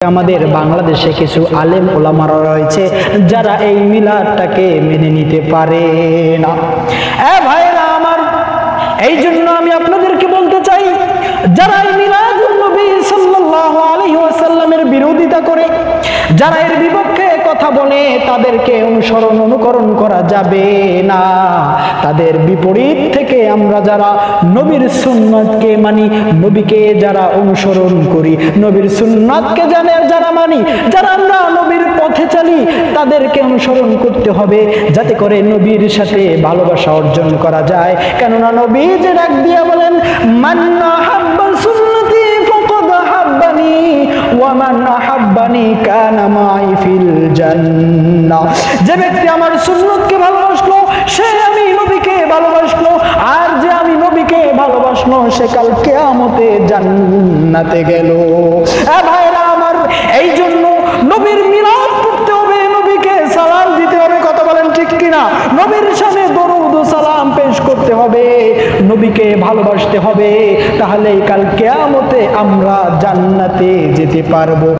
আমাদের বাংলাদেশে কিছু আলেম ওলামারা রয়েছে যারা এই মিলাদটাকে মেনে নিতে পারে না। ভাইরা আমার, এই জন্য আমি আপনাদেরকে বলতে চাই, যারা এই মিলাদুন নবী সাল্লাল্লাহু আলাইহি ওয়াসাল্লামের বিরোধিতা করে, যারা এর বিপক্ষে কথা বলে, তাদেরকে অনুকরণ করা যাবে না। তাদের বিপরীত থেকে আমরা যারা নবীর সুন্নাতকে মানি, নবীকে যারা অনুসরণ করি, নবীর সুন্নাতকে যারা মানি, যারা আমরা নবীর পথে চলি, তাদেরকে অনুসরণ করতে হবে, যাতে করে নবীর সাথে ভালোবাসা অর্জন করা যায়। কেননা নবী যে ডাক দিয়ে বলেন, মান আহাব্বা সুন্নতি ফাকাদ আহাব্বানি ওয়া মান আহাব্বানি কানা মাই ফিল জান্নাহ। যে ব্যক্তি আমার সুন্নতকে ভালোবাসলো, সে আমি নবীকে ভালোবাসলো, আর যে আমি নবীকে ভালোবাসলো, সে কাল কিয়ামতে জান্নাতে গেল। ভাইরা আমার, এই জন্য নবীর মিলাদ করতে হবে, নবীকে সালাম দিতে হবে, কথা বলেন ঠিক কিনা? নবীর সামনে দরুদ ও সালাম পেশ করতে হবে, নবীকে ভালোবাসতে হবে, তাহলেই কাল কিয়ামতে আমরা জান্নাতে যেতে পারবো।